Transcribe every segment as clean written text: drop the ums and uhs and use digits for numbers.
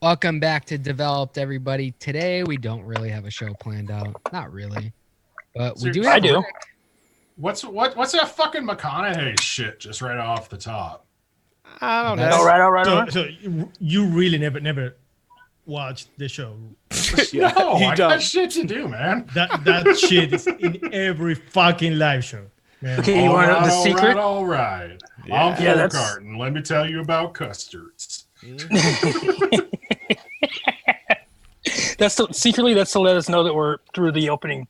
Welcome back to Developed, everybody. Today we don't really have a show planned out. Not really. But we do have I do. What's that fucking McConaughey shit just right off the top? I don't know. All right. So you really never watched the show? No, I don't. got shit to do, man. That shit is in every fucking live show, man. Okay, you want to know the secret? All right. Yeah. I'm Yeah, Folkart, and let me tell you about custards. Secretly that's to let us know that we're through the opening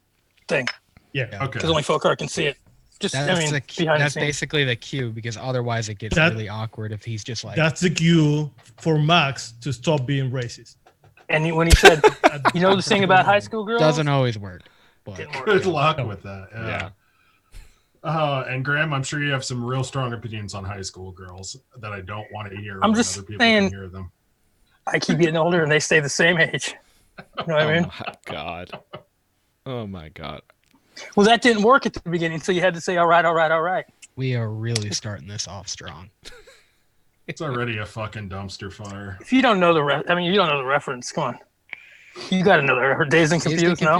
thing. Yeah. Okay. Because only Folkart can see it. Just That's, behind the that's scenes. basically the cue, because otherwise it gets really awkward if he's just like... That's the cue for Max to stop being racist. And when he said, you know the thing about high school girls? Doesn't always work. But Didn't work. Good luck with that. Yeah. And Graham, I'm sure you have some real strong opinions on high school girls that I don't want to hear. I'm when just other people saying- can hear them. I keep getting older and they stay the same age. You know what I mean? Oh my god. Oh my god. Well, that didn't work at the beginning, so you had to say, all right. we are really starting this off strong. It's already a fucking dumpster fire. If you don't know you don't know the reference. Come on. You got to know the reference. Dazed and Confused, no?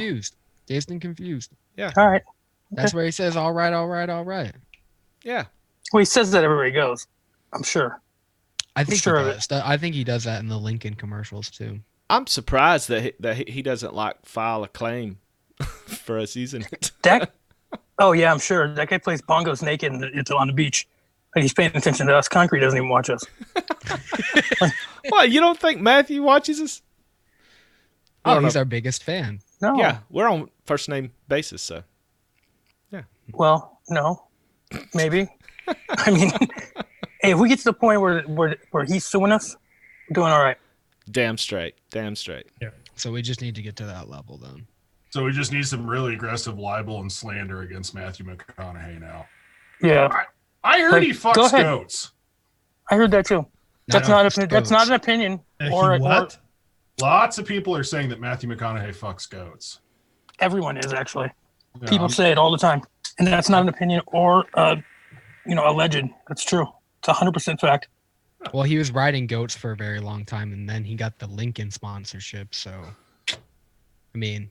Dazed and Confused. All right. That's where he says, all right. Yeah. Well, he says that everywhere he goes. I'm sure. I think sure he of does. I think he does that in the Lincoln commercials, too. I'm surprised that he doesn't like file a claim for us using it. Oh, yeah, I'm sure. That guy plays bongos naked on the beach. Like he's paying attention to us. Concrete doesn't even watch us. What, you don't think Matthew watches us? Oh, he's our biggest fan. No. Yeah, we're on first name basis, so. Well, no. Maybe. I mean, hey, if we get to the point where he's suing us, we're doing all right. Damn straight. So we just need to get to that level, then. So we just need some really aggressive libel and slander against Matthew McConaughey now. Yeah. I heard he Go fucks ahead. goats. I heard that too. That's not an opinion. What? Lots of people are saying that Matthew McConaughey fucks goats. Everyone is actually. Yeah, People say it all the time. And that's not an opinion or alleged. That's true. It's 100% fact. Well, he was riding goats for a very long time, and then he got the Lincoln sponsorship. So, I mean,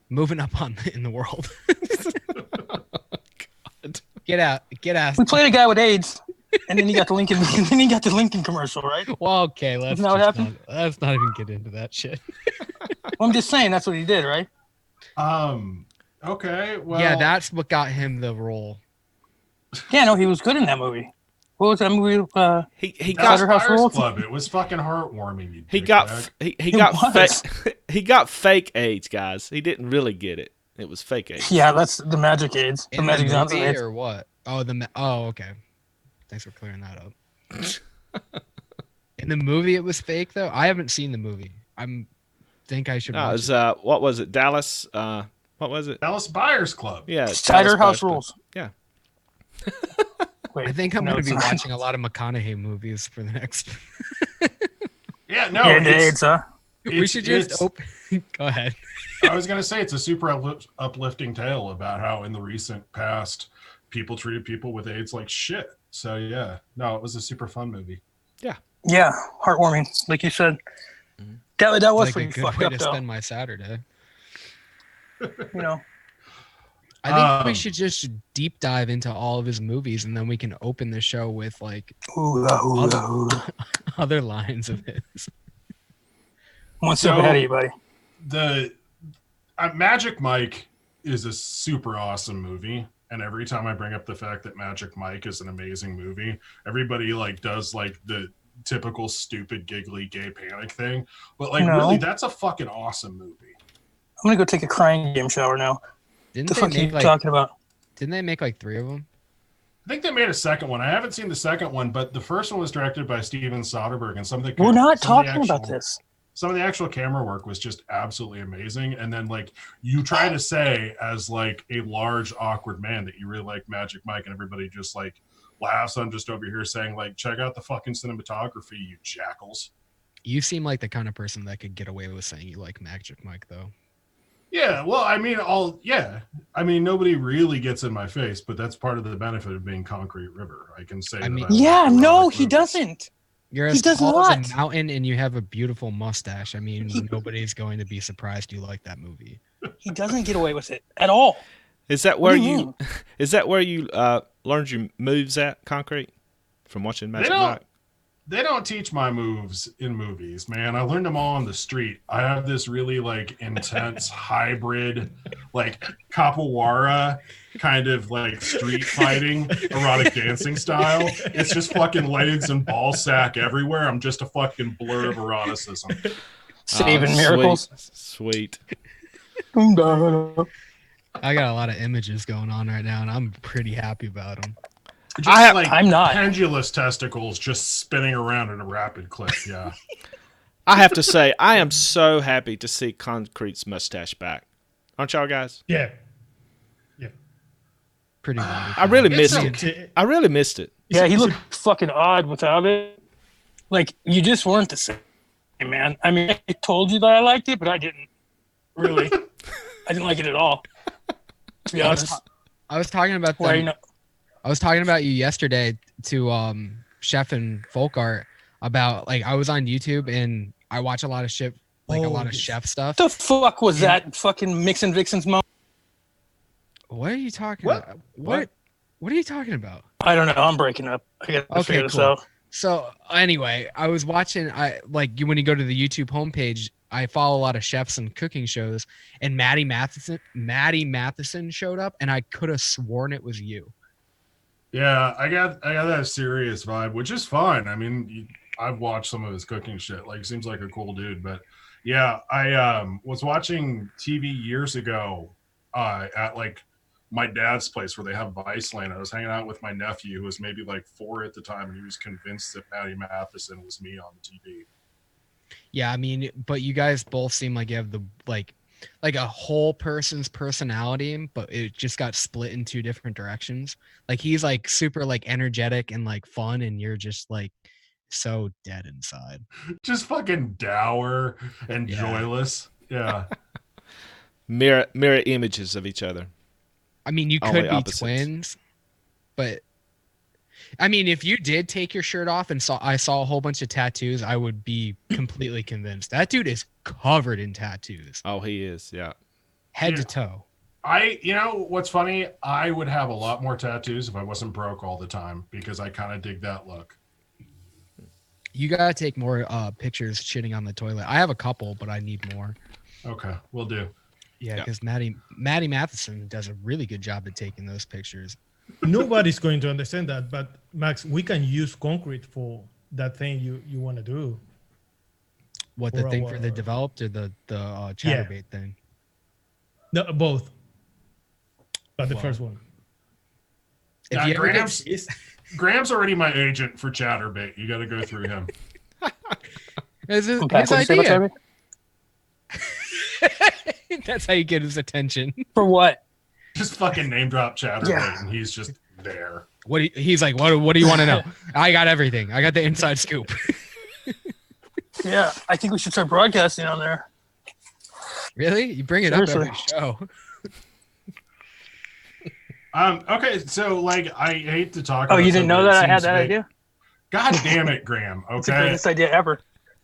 moving up in the world. God. Get out. We played a guy with AIDS, and then he got the Lincoln commercial, right? Well, okay, let's Isn't that what happened? let's not even get into that shit. Well, I'm just saying that's what he did, right? Okay. Well. Yeah, that's what got him the role. Yeah, no, he was good in that movie. What was that movie? He That was got House Fires Rules? Club. It was fucking heartwarming. You he dickbag. got he It got was. he got fake AIDS, guys. He didn't really get it. It was fake AIDS. Yeah, that's the Magic AIDS. The In Magic the Johnson movie AIDS. or what? Oh, okay. Thanks for clearing that up. In the movie, it was fake though. I haven't seen the movie. Think I should. No, it watch was it. what was it? Dallas. What was it? Dallas Buyers Club. Yeah, Cider Dallas House Buyers Rules. Club. Wait, I think I'm no, going to be it's not. watching a lot of McConaughey movies for the next. Yeah, no. Yeah, the it's- AIDS, huh? We should just it's- open. Go ahead. I was going to say it's a super uplifting tale about how in the recent past people treated people with AIDS like shit. So yeah, no, it was a super fun movie. Yeah, heartwarming, like you said. Mhm. That was Like a pretty good fucked way up, to though. spend my Saturday. You know, I think we Um, should just deep dive into all of his movies, and then we can open the show with like other lines of his. one step So- ahead of you, buddy. The Magic Mike is a super awesome movie. And every time I bring up the fact that Magic Mike is an amazing movie, everybody like does like the typical stupid giggly gay panic thing. But like No. really, that's a fucking awesome movie. I'm gonna go take a crying game shower now. Didn't The they fuck are you make like? talking about? Didn't they make like 3 of them? I think they made a second one. I haven't seen the second one, but the first one was directed by Steven Soderbergh, and some of the We're not some of the talking about actual- this. Some of the actual camera work was just absolutely amazing. And then like you try to say as like a large awkward man that you really like Magic Mike, and everybody just like laughs. I'm just over here saying like, check out the fucking cinematography, you jackals. You seem like the kind of person that could get away with saying you like Magic Mike, though. Yeah, well, I mean, nobody really gets in my face, but that's part of the benefit of being ConcreteRiver. I can say. I mean- that I Yeah, like no, erotic he movies. doesn't. You're He as does tall as what? a mountain and you have a beautiful mustache. I mean, nobody's going to be surprised you like that movie. He doesn't get away with it at all. Is that What where do you you? mean? Is that where you learned your moves at Concrete? From watching They Magic don't. Mike? They don't teach my moves in movies, man. I learned them all on the street. I have this really like intense hybrid, like capoeira kind of like street fighting, erotic dancing style. It's just fucking legs and ball sack everywhere. I'm just a fucking blur of eroticism. Saving Oh, miracles. Sweet. I I got a lot of images going on right now, and I'm pretty happy about them. Just like I'm not. pendulous testicles just spinning around in a rapid clip. Yeah. I have to say, I am so happy to see Concrete's mustache back. Aren't y'all guys? Yeah. Pretty wonderful. I really It's missed it. I really missed it. Yeah, he looked fucking odd without it. Like, you just weren't the same, man. I mean, I told you that I liked it, but I didn't really. I didn't like it at all. To be honest. I was talking about Why, them. I was talking about you yesterday to Chef and Folkart about like I was on YouTube and I watch a lot of shit, like a lot of chef stuff. What the fuck was that fucking Mixin' Vixen's moment? What are you talking What? about? What are you talking about? I don't know. I'm breaking up. I gotta figure this out. So anyway, I was watching. When you go to the YouTube homepage, I follow a lot of chefs and cooking shows, and Maddie Matheson showed up, and I could have sworn it was you. Yeah, I got that serious vibe, which is fine. I mean, I've watched some of his cooking shit. Like, seems like a cool dude. But yeah, I was watching TV years ago at like my dad's place where they have Viceland. I was hanging out with my nephew who was maybe like 4 at the time, and he was convinced that Maddie Matheson was me on the TV. Yeah, I mean, but you guys both seem like you have the like a whole person's personality, but it just got split in 2 different directions. Like he's like super like energetic and like fun, and you're just like so dead inside. Just fucking dour and joyless. Yeah. Mirror images of each other. I mean, you Only could be opposites. twins, but I mean, if you did take your shirt off and I saw a whole bunch of tattoos, I would be completely convinced. That dude is covered in tattoos, Oh, he is. Yeah. head Yeah. to toe. You know what's funny? I would have a lot more tattoos if I wasn't broke all the time because I kind of dig that look. You gotta take more pictures shitting on the toilet. I have a couple, but I need more. Okay, we'll do. Yeah, Yeah. because Maddie Matheson does a really good job at taking those pictures. Nobody's going to understand that, but Max, we can use concrete for that thing you want to do. What, the Or thing our- for the developed or the chatterbait thing? No, both. But the Wow. first one. If Nah, you ever get, Graham's already my agent for Chatterbait. You got to go through him. it's his, Okay, his what'd you say about idea. Chatterbait? That's how you get his attention. For what? Just fucking name drop Chatterbait, Yeah. and he's just there. He's like, what do you want to know? I got everything. I got the inside scoop. Yeah, I think we should start broadcasting on there. Really? You bring it up every Seriously. show. Okay, so like I hate to talk. Oh, about you didn't know something that I had seems that vague. idea? God damn it, Graham. It's the Okay, greatest idea ever.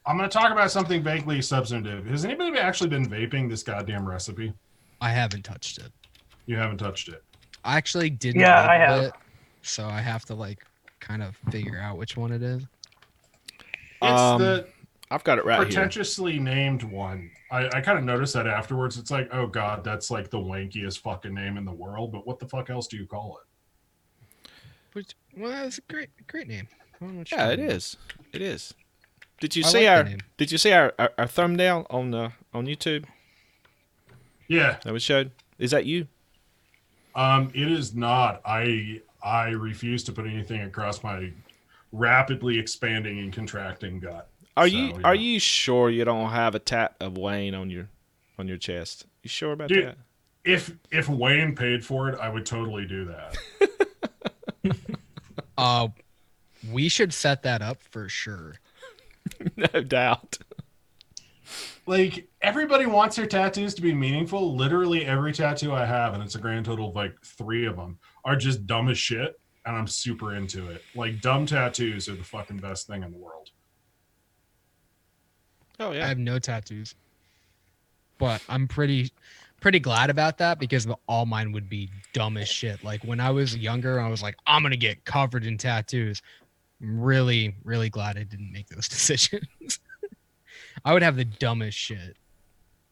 I'm going to talk about something vaguely substantive. Has anybody actually been vaping this goddamn recipe? I haven't touched it. You haven't touched it. I actually didn't. Yeah, I label have. it, so I have to like kind of figure out which one it is. It's the I've got it right here. pretentiously named one. I kind of noticed that afterwards. It's like, oh god, that's like the wankiest fucking name in the world. But what the fuck else do you call it? Well, that's a great name. I don't know what Yeah, you're it talking about. is. It is. Did you I see like the our name. Did you see our thumbnail on YouTube Yeah, that we showed? Is that you? it is not. I refuse to put anything across my rapidly expanding and contracting gut. Are So, you yeah. Are you sure you don't have a tat of Wayne on your chest? You sure about Dude. that? If Wayne paid for it, I would totally do that. We should set that up for sure. No doubt. Like, everybody wants their tattoos to be meaningful. Literally every tattoo I have, and it's a grand total of like 3 of them, are just dumb as shit, and I'm super into it. Like, dumb tattoos are the fucking best thing in the world. Oh I yeah. have no tattoos, but I'm pretty glad about that because all mine would be dumb as shit. Like when I was younger, I was like, I'm gonna get covered in tattoos. I'm really glad I didn't make those decisions. I would have the dumbest shit.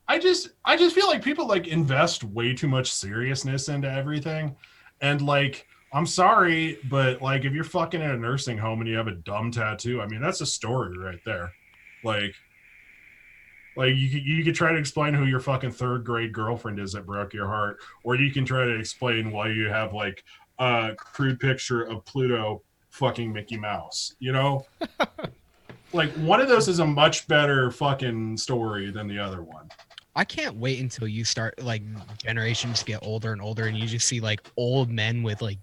I just feel like people like invest way too much seriousness into everything, and like I'm sorry, but like if you're fucking in a nursing home and you have a dumb tattoo, I mean that's a story right there. Like you could try to explain who your fucking third grade girlfriend is that broke your heart, or you can try to explain why you have like a crude picture of Pluto fucking Mickey Mouse. You know, like one of those is a much better fucking story than the other one. I can't wait until you start like generations get older and older and you just see like old men with like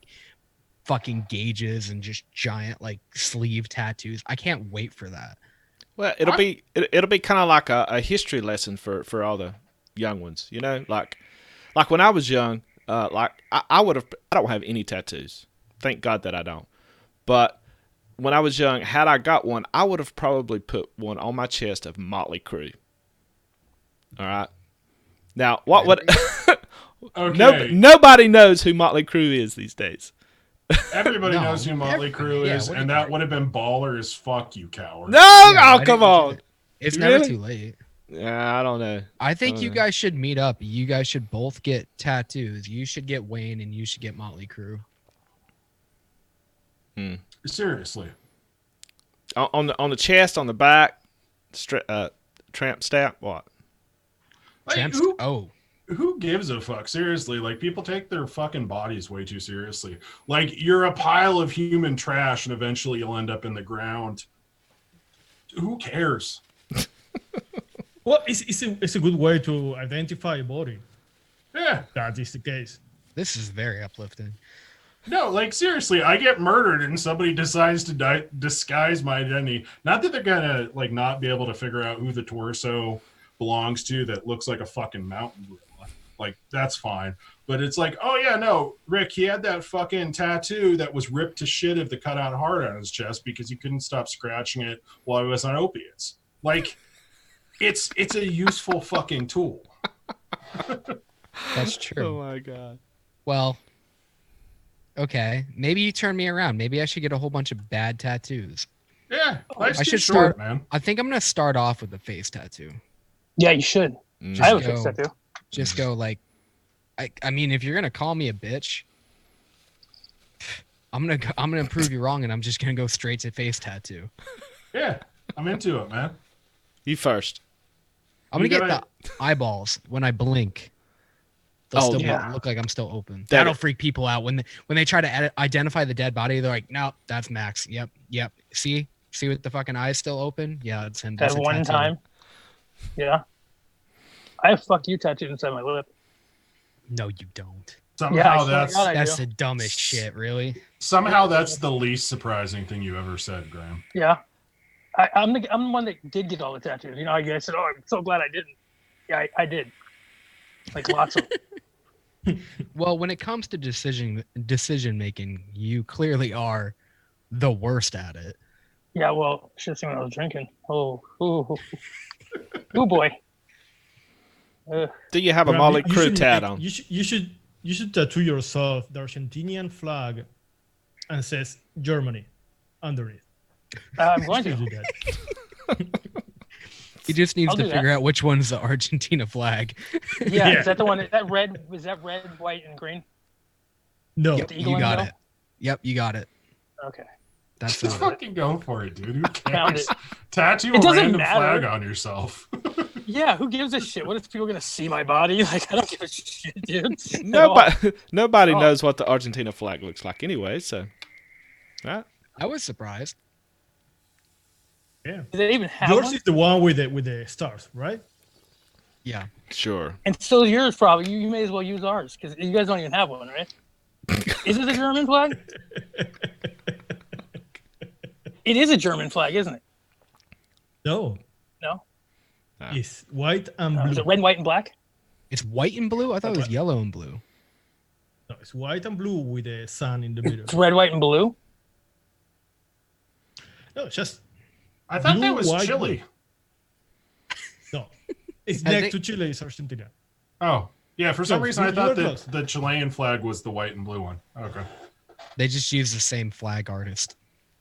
fucking gauges and just giant like sleeve tattoos. I can't wait for that. Well, it'll be kind of like a history lesson for all the young ones. You know, like when I was young, like I don't have any tattoos. Thank God that I don't. But when I was young, had I got one, I would have probably put one on my chest of Motley Crue. All right. Now, what would Okay. nobody knows who Motley Crue is these days. Everybody No, knows who Motley Crue yeah, is, what do and you that think? would have been baller as fuck, you coward. No, Yeah, oh why come didn't you do on. it? It's Really? never too late. Yeah, I don't know. I think don't you know. guys should meet up. You guys should both get tattoos. You should get Wayne and you should get Motley Crue. Seriously. On the chest, on the back, tramp stamp. What? Like, Tramps? who gives a fuck? Seriously, like people take their fucking bodies way too seriously. Like you're a pile of human trash, and eventually you'll end up in the ground. Who cares? Well, it's a good way to identify a body. Yeah. That is the case. This is very uplifting. No, like seriously, I get murdered and somebody decides to disguise my identity. Not that they're gonna like not be able to figure out who the torso belongs to that looks like a fucking mountain gorilla. Like that's fine. But it's like, oh yeah, no, Rick, he had that fucking tattoo that was ripped to shit of the cutout heart on his chest because he couldn't stop scratching it while he was on opiates. Like it's a useful fucking tool. That's true. Oh my god. Well, okay. Maybe you turn me around. Maybe I should get a whole bunch of bad tattoos. Yeah, life's I too should short, start. man. I think I'm gonna start off with a face tattoo. Yeah, you should. Mm. I have a Just face go- tattoo. Just go like, I mean, if you're gonna call me a bitch, I'm gonna prove you wrong, and I'm just gonna go straight to face tattoo. Yeah, I'm into it, man. You first. I'm You gonna get gotta- the eyeballs when I blink. They'll Oh, still yeah. look like I'm still open. That- That'll freak people out when they try to identify the dead body. They're like, no, that's Max. Yep. See with the fucking eyes still open. Yeah, it's him. That That's a one tattoo. time. Yeah. I have fuck you tattooed inside my lip. No, you don't. Somehow Yeah, I swear to that's God, I That's do. the dumbest shit. Really. somehow that's the least surprising thing you ever said, Graham. Yeah. I'm the one that did get all the tattoos. You know, I said, oh, I'm so glad I didn't. Yeah, I did. Like lots of Well, when it comes to decision making, you clearly are the worst at it. Yeah, well, should have seen when I was drinking. Oh boy. Do you have a Graham, Motley you Crue should tat make- on? You should tattoo yourself the Argentinian flag and says Germany underneath. I'm going You to. should do that. He just needs I'll to do figure out which one's the Argentina flag. Yeah, Yeah. is that the one? Is that red, white, and green? No, Yep, the eagle you in the got middle? it. Yep, you got it. Okay. That's Just it. fucking go for it, dude. Who Found cares? it. Tattoo It a doesn't random matter. flag on yourself. Yeah, who gives a shit? What if people are gonna see my body? Like, I don't give a shit, dude. Nobody Oh. knows what the Argentina flag looks like anyway. So, right? I was surprised. yeah. Do they even have Yours one? is the one with the stars, right? Yeah. Sure. And so yours probably. You may as well use ours because you guys don't even have one, right? Is it a German flag? It is a German flag, isn't it? No, No. Ah. it's white and Is blue. it red, white, and black? It's white and blue? I thought it was yellow and blue. No, it's white and blue with the sun in the middle. It's red, white, and blue. No, it's just I thought that Blue, was white, chili. No, it's I next think- to Chile. It's Argentina. Oh, yeah. For some Close. reason, I You thought were that close. the Chilean flag was the white and blue one. Okay. They just use the same flag artist.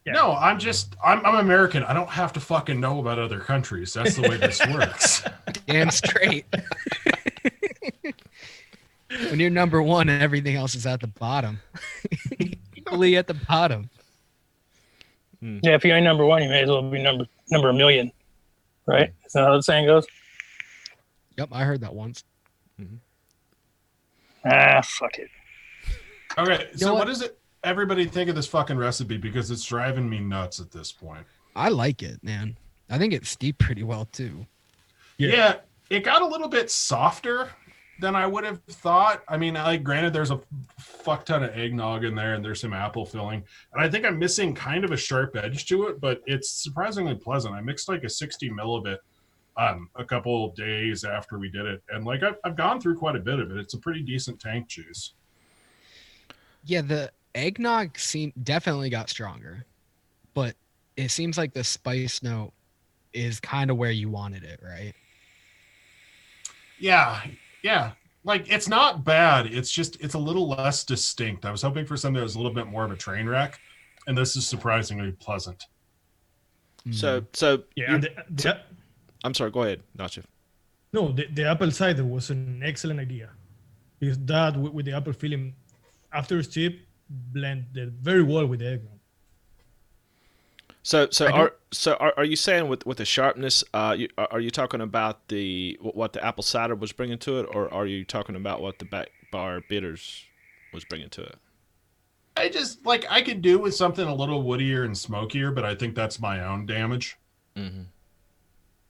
Yeah. No, I'm American. I don't have to fucking know about other countries. That's the way this works. Damn straight. When you're number one and everything else is at the bottom, equally at the bottom. Yeah, if you ain't number one, you may as well be number a million, right? Is that how the saying goes? Yep, I heard that once. Ah, fuck it. Okay, so know what what? does it everybody think of this fucking recipe? Because it's driving me nuts at this point. I like it, man. I think it's steeped pretty well too. Yeah, it got a little bit softer than I would have thought. I mean, like, granted, there's a fuck ton of eggnog in there and there's some apple filling. And I think I'm missing kind of a sharp edge to it, but it's surprisingly pleasant. I mixed like a 60 mil of it a couple of days after we did it. And like, I've gone through quite a bit of it. It's a pretty decent tank juice. Yeah, the eggnog definitely got stronger, but it seems like the spice note is kind of where you wanted it, right? Yeah. Like, it's not bad. It's just, it's a little less distinct. I was hoping for something that was a little bit more of a train wreck. And this is surprisingly pleasant. So Yeah, and I'm sorry. Go ahead, Nacho. no, the apple cider was an excellent idea because that with the apple filling after steep blended very well with the eggnog. So are you saying with the sharpness? Are you talking about what the apple cider was bringing to it, or are you talking about what the back bar bitters was bringing to it? I just, like, I could do with something a little woodier and smokier, but I think that's my own damage. Mm-hmm.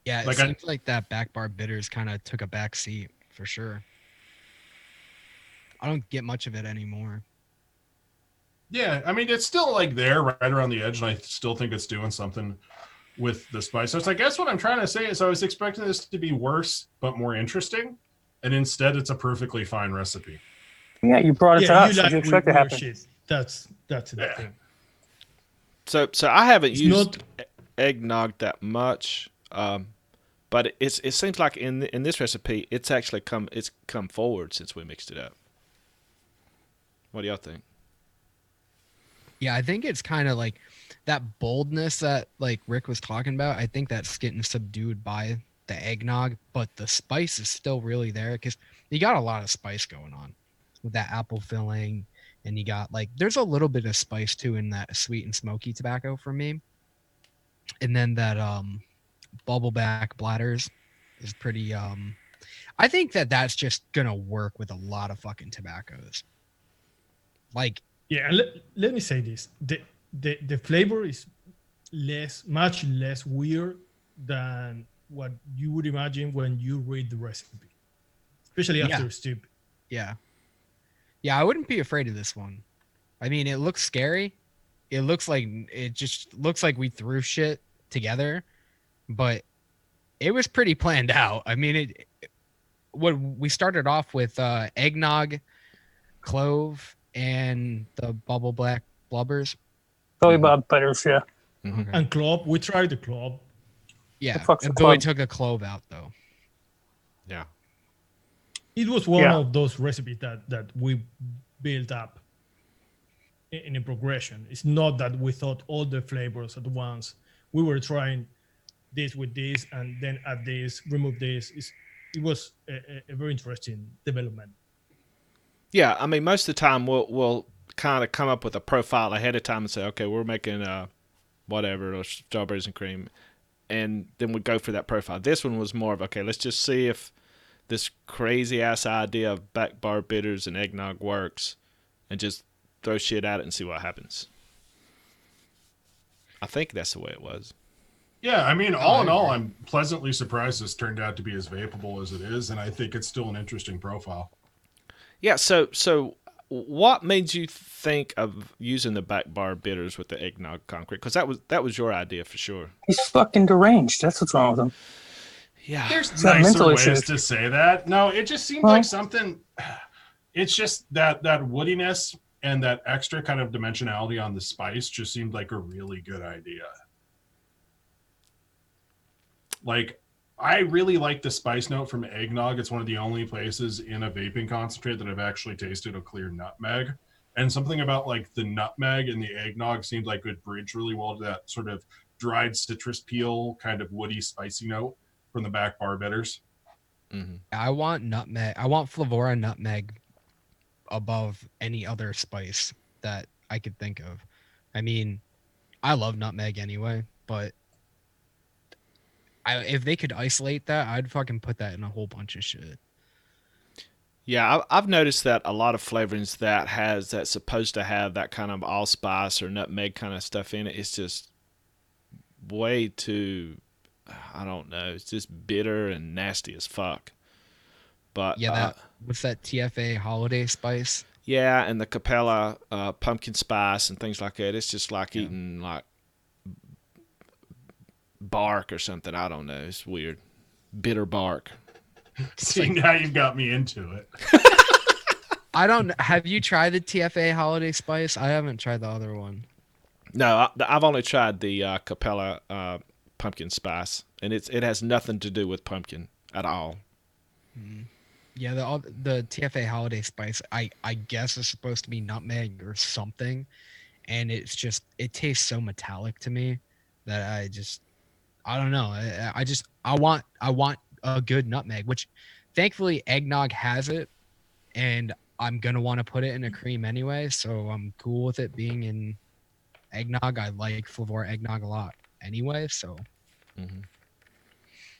Yeah, it Like, seems like that back bar bitters kind of took a back seat for sure. I don't get much of it anymore. Yeah, I mean, it's still like there right around the edge, and I still think it's doing something with the spice. So it's, I guess what I'm trying to say is I was expecting this to be worse but more interesting, and instead it's a perfectly fine recipe. Yeah, you brought it to Yeah, us. you What like do you expect to weird happen? shit. That's the Yeah. thing. So I haven't It's used eggnog that much, but it seems like in this recipe it's actually come forward since we mixed it up. What do y'all think? Yeah, I think it's kind of like that boldness that like Rick was talking about. I think that's getting subdued by the eggnog, but the spice is still really there because you got a lot of spice going on with that apple filling, and you got like there's a little bit of spice too in that sweet and smoky tobacco for me, and then that bubbleback bladders is pretty. I think that that's just gonna work with a lot of fucking tobaccos. Like, Yeah, and let me say this: the flavor is much less weird than what you would imagine when you read the recipe, especially after Yeah. steep. yeah, I wouldn't be afraid of this one. I mean, it looks scary. It just looks like we threw shit together, but it was pretty planned out. I mean, what we started off with eggnog, clove, and the bubble black blubbers. Probably Bob Butters, yeah. Mm-hmm. And clove, we tried the clove. Yeah, The fuck's a but we clove? took the clove out though. Yeah. It was one Yeah. of those recipes that we built up in a progression. It's not that we thought all the flavors at once. We were trying this with this, and then add this, remove this. It was a very interesting development. Yeah, I mean, most of the time we'll kind of come up with a profile ahead of time and say, okay, we're making whatever, or strawberries and cream, and then we go for that profile. This one was more of, okay, let's just see if this crazy ass idea of back bar bitters and eggnog works, and just throw shit at it and see what happens. I think that's the way it was. Yeah, I mean, all I in all, agree. I'm pleasantly surprised this turned out to be as vapeable as it is, and I think it's still an interesting profile. Yeah, so what made you think of using the back bar bitters with the eggnog concrete? Because that was your idea for sure. He's fucking deranged. That's what's wrong with him. Yeah. There's got nicer mental ways issues. to say that. No, it just seemed Well- like something. It's just that woodiness and that extra kind of dimensionality on the spice just seemed like a really good idea. Like, I really like the spice note from eggnog. It's one of the only places in a vaping concentrate that I've actually tasted a clear nutmeg. And something about like the nutmeg and the eggnog seemed like it would bridge really well to that sort of dried citrus peel, kind of woody, spicy note from the back bar bitters. Mm-hmm. I want nutmeg. I want Flavora nutmeg above any other spice that I could think of. I mean, I love nutmeg anyway, but if they could isolate that, I'd fucking put that in a whole bunch of shit. Yeah, I've noticed that a lot of flavorings that's supposed to have that kind of allspice or nutmeg kind of stuff in it, it's just way too, I don't know, it's just bitter and nasty as fuck. But Yeah, what's that TFA holiday spice? yeah, and the Capella pumpkin spice and things like that, it's just like eating like bark or something. I don't know. It's weird. Bitter bark. See, now you've got me into it. I don't. Have you tried the TFA holiday spice? I haven't tried the other one. No, I've only tried the Capella pumpkin spice, and it has nothing to do with pumpkin at all. Yeah, the TFA holiday spice, I guess is supposed to be nutmeg or something, and it tastes so metallic to me that I don't know. I want a good nutmeg, which thankfully eggnog has it, and I'm gonna want to put it in a cream anyway, so I'm cool with it being in eggnog. I like Flavor eggnog a lot anyway, so Mm-hmm.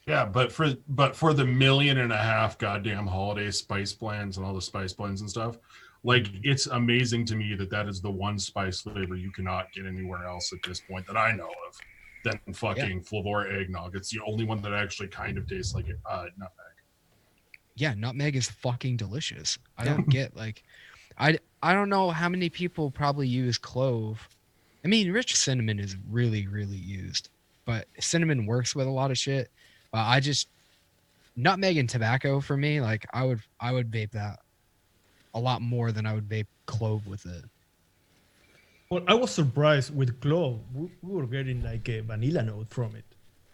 Yeah, but for the 1.5 million goddamn holiday spice blends and all the spice blends and stuff, like it's amazing to me that is the one spice flavor you cannot get anywhere else at this point that I know of than fucking Flavor eggnog. It's the only one that actually kind of tastes like nutmeg. yeah, nutmeg is fucking delicious. I don't get like, I don't know how many people probably use clove. I mean, rich cinnamon is really used, but cinnamon works with a lot of shit. But nutmeg and tobacco for me, like I would vape that a lot more than I would vape clove with it. Well, I was surprised with clove. We were getting like a vanilla note from it.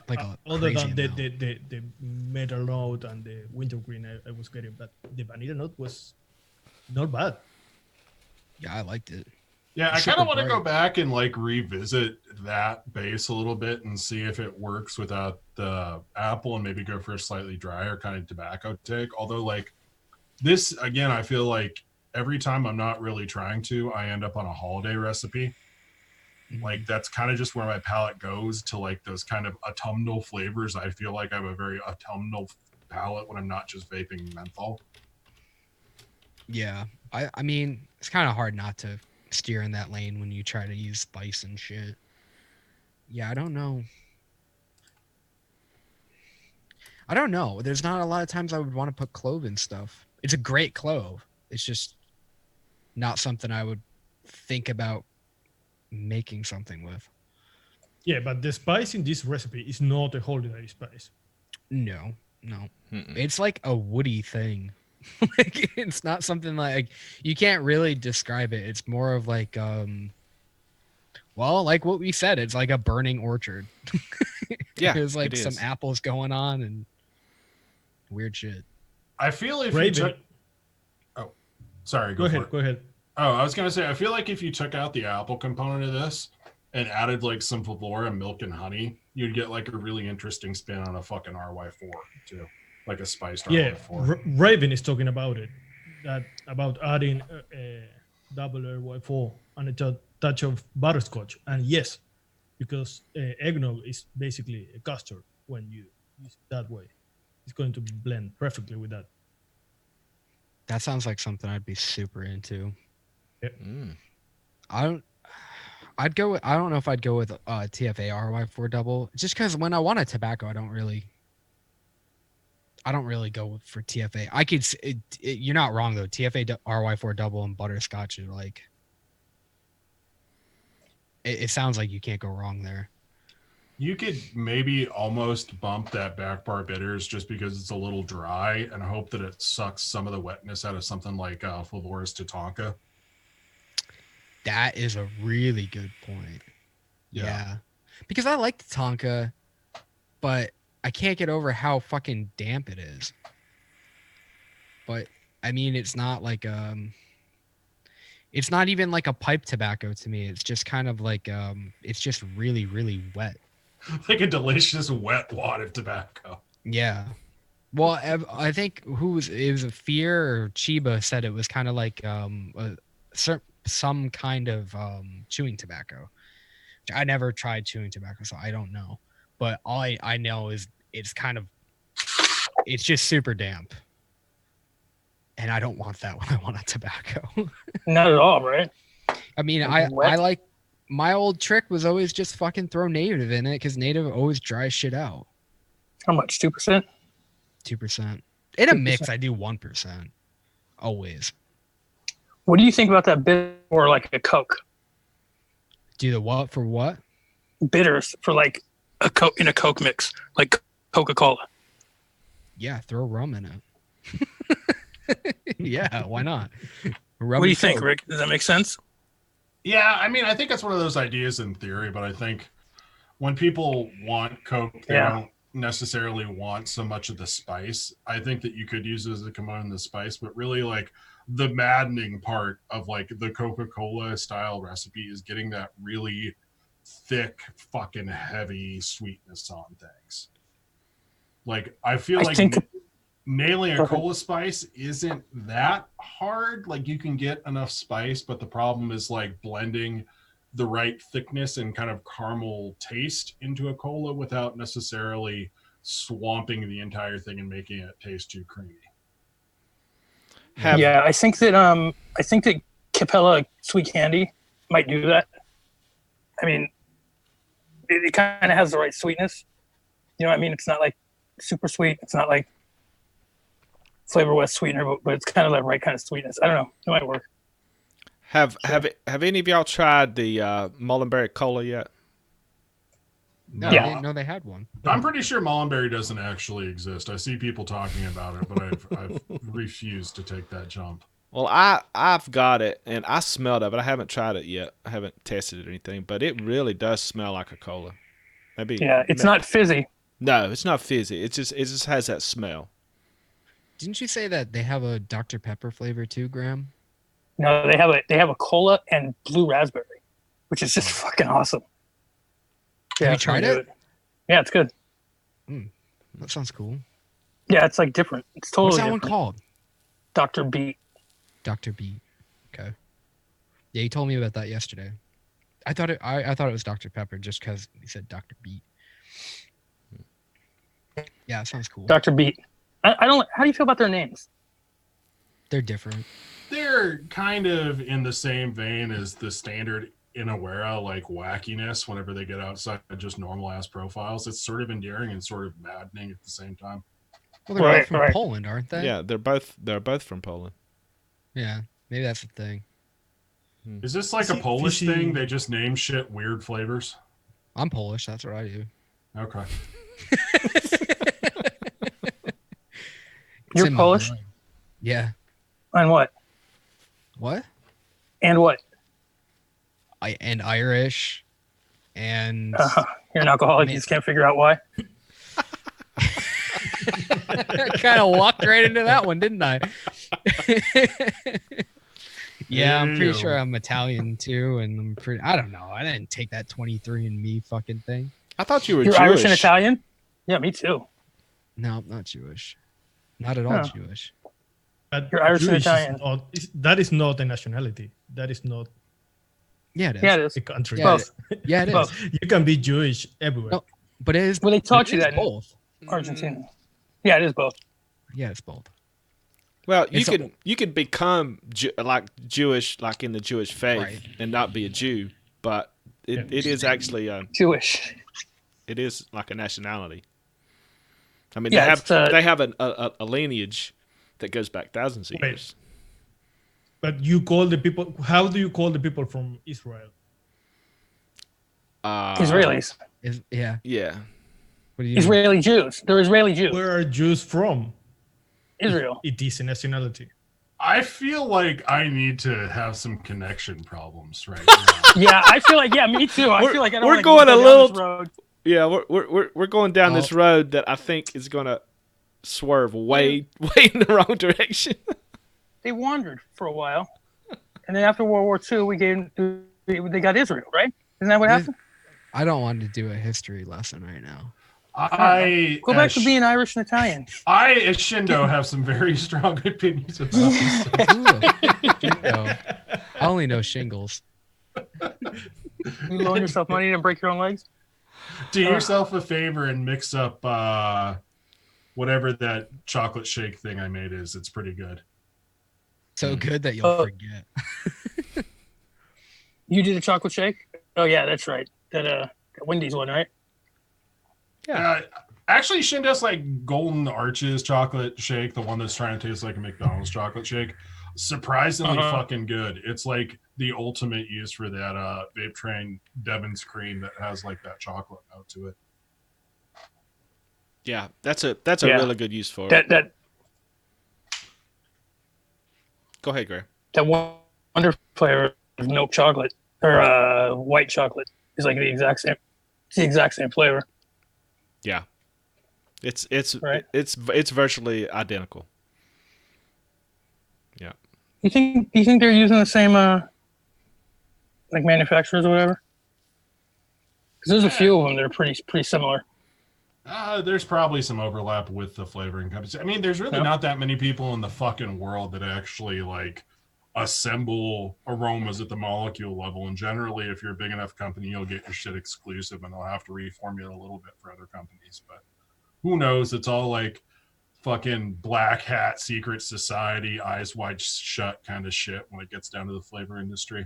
Like a Other crazy than amount. the metal note and the wintergreen I was getting, but the vanilla note was not bad. Yeah, I liked it. Yeah, I Super kind of want to bright. go back and like revisit that base a little bit and see if it works without the apple and maybe go for a slightly drier kind of tobacco take. Although like this again, I feel like every time I'm not really trying to, I end up on a holiday recipe. Like that's kind of just where my palate goes to like those kind of autumnal flavors. I feel like I have a very autumnal palate when I'm not just vaping menthol. Yeah, I mean, it's kind of hard not to steer in that lane when you try to use spice and shit. Yeah, I don't know. There's not a lot of times I would want to put clove in stuff. It's a great clove. It's just not something I would think about making something with. Yeah, but the spice in this recipe is not a holiday spice. No. Mm-mm. It's like a woody thing. Like it's not something like you can't really describe it. It's more of like well, like what we said, it's like a burning orchard. Yeah, There's like it some is. apples going on and weird shit. I feel if you Raven, took sorry, go for ahead, it. go ahead. Oh, I was gonna say, I feel like if you took out the apple component of this and added like some Flora milk and honey, you'd get like a really interesting spin on a fucking RY4 too, like a spiced Yeah, RY4. Raven is talking about it, about adding double RY4 and a touch of butterscotch. And yes, because eggnog is basically a custard when you use it that way. It's going to blend perfectly with that. That sounds like something I'd be super into. Mm. I don't know if I'd go with TFA RY4 double just because when I want a tobacco, I don't really go for TFA. You're not wrong though. TFA RY4 double and butterscotch are like it sounds like you can't go wrong there. You could maybe almost bump that back bar bitters just because it's a little dry and hope that it sucks some of the wetness out of something like Flavoris Tatanka. That is a really good point. Yeah. Because I like the Tonka, but I can't get over how fucking damp it is. But I mean, it's not like it's not even like a pipe tobacco to me. It's just kind of like it's just really really wet. Like a delicious wet wad of tobacco. Yeah. Well, I think it was a Fear or Chiba said it was kind of like some kind of chewing tobacco. I never tried chewing tobacco, so I don't know. But all I know is it's just super damp. And I don't want that when I want a tobacco. Not at all, right? I mean, Like I wet? like my old trick was always just fucking throw native in it because native always dries shit out. How much? 2%? 2%. In a 2%. mix, I do 1%. Always. What do you think about that bitter or like a Coke? Do the what for what? Bitters for like a Coke in a Coke mix, like Coca-Cola. Yeah, throw rum in it. Yeah, why not? Rum What do you and think, Coke. Rick? Does that make sense? Yeah, I mean, I think it's one of those ideas in theory, but I think when people want Coke, they Yeah. don't necessarily want so much of the spice. I think that you could use it as a component of the spice, but really like the maddening part of like the Coca-Cola style recipe is getting that really thick, fucking heavy sweetness on things. Like I feel I like think- nailing a Go ahead. cola spice isn't that hard. Like you can get enough spice, but the problem is like blending the right thickness and kind of caramel taste into a cola without necessarily swamping the entire thing and making it taste too creamy. Yeah, I think that Capella Sweet Candy might do that. I mean, it kind of has the right sweetness. You know what I mean? It's not like super sweet. It's not like Flavor West sweetener, but it's kind of that right kind of sweetness. I don't know. It might work. Have any of y'all tried the Mullenberry Cola yet? No, Yeah. I didn't know they had one. I'm pretty sure Mullenberry doesn't actually exist. I see people talking about it, but I've refused to take that jump. Well, I've got it and I smelled it, but I haven't tried it yet. I haven't tested it or anything, but it really does smell like a cola. Maybe Yeah, it's not fizzy. No, it's not fizzy. It just has that smell. Didn't you say that they have a Dr. Pepper flavor too, Graham? No, they have a cola and blue raspberry, which is just fucking awesome. Have you it's tried really it? good. Yeah, it's good. That sounds cool. Yeah, it's like different. It's totally What's that one different. called? Dr. Beat. Dr. B. Okay. Yeah, you told me about that yesterday. I thought it was Dr. Pepper just because he said Dr. B. Yeah, it sounds cool. Dr. Beat. I don't. How do you feel about their names? They're different. They're kind of in the same vein as the standard Inawera, like wackiness whenever they get outside of just normal ass profiles. It's sort of endearing and sort of maddening at the same time. Well, they're all Right, from right. Poland, aren't they? Yeah, they're both from Poland. Yeah, maybe that's the thing. Is this like a See- Polish you see- thing? They just name shit weird flavors? I'm Polish. That's what I do. Okay. It's You're in my Polish? blood. Yeah. And what? What? And what? And Irish, and You're an alcoholic. You just can't figure out why. kind of walked right into that one, didn't I? Yeah, I'm pretty Ew. sure I'm Italian too, and I don't know. I didn't take that 23andMe fucking thing. I thought you were You're Jewish. Irish and Italian? Yeah, me too. No, I'm not Jewish. Not at all Oh. Jewish. But You're Irish and Jewish is Italian. that is not a nationality. That is not Yeah, it is. Yeah, it is. a country. Yeah, Both. Yeah, it is. Both. You can be Jewish everywhere. No. But it is. Well, they taught it you is that in both. Argentina. Yeah, it is both. Yeah, it's both. Well, It's you could become like Jewish, like in the Jewish faith, Right. and not be a Jew, but it is actually Jewish. it is like a nationality. I mean, Yeah, they have a lineage that goes back thousands of Wait. years. But you call the people. How do you call the people from Israel? Israelis. Yeah. Yeah. What do you? Israeli Jews. They're Israeli Jews. Where are Jews from? Israel. It is a nationality. I feel like I need to have some connection problems right now. Yeah, I feel like, yeah, me too. I feel like I don't we're wanna going go a down little- this road. Yeah, we're going down this road that I think is gonna swerve way in the wrong direction. They wandered for a while, and then after World War II, they got Israel, right? Isn't that what happened? I don't want to do a history lesson right now. Go back to being Irish and Italian. I, as Shindo, have some very strong opinions about this. Shingo. I only know shingles. You loan yourself money and break your own legs? Do yourself a favor and mix up whatever that chocolate shake thing I made is. It's pretty good. So good that you'll forget. You did a chocolate shake? Oh yeah, that's right. That Wendy's one, right? Yeah. Actually, Shin does like Golden Arches chocolate shake, the one that's trying to taste like a McDonald's chocolate shake. Surprisingly fucking good. It's like the ultimate use for that vape train Devon's cream that has like that chocolate note to it. Yeah, that's a really good use for it. That Go ahead, Gray. that Wonder flavor of milk chocolate or white chocolate is like the exact same. It's the exact same flavor. Yeah, it's Right. it's virtually identical. Yeah. You think they're using the same like manufacturers or whatever? Because there's a few of them that are pretty similar. There's probably some overlap with the flavoring companies. I mean, there's really not that many people in the fucking world that actually like assemble aromas at the molecule level. And generally, if you're a big enough company, you'll get your shit exclusive and they'll have to reformulate a little bit for other companies. But who knows? It's all like fucking black hat secret society, eyes wide shut kind of shit when it gets down to the flavor industry.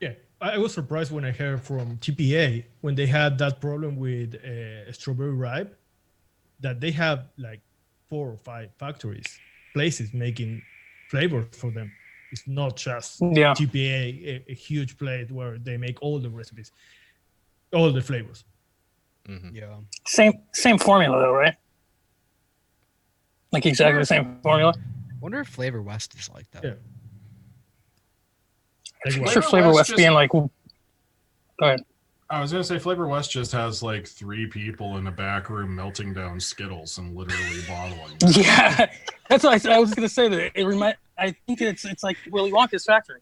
Yeah, I was surprised when I heard from TPA when they had that problem with strawberry ripe, that they have like 4 or 5 places making flavors for them. It's not just TPA, a huge plate where they make all the recipes, all the flavors. Mm-hmm. Yeah. Same formula though, right? Like exactly the same formula. Wonder if Flavor West is like that. Yeah. I'm sure Flavor West being like, go ahead. I was gonna say Flavor West just has like 3 people in a back room melting down Skittles and literally bottling. Yeah, that's what I was gonna say. That I think it's like Willy Wonka's factory.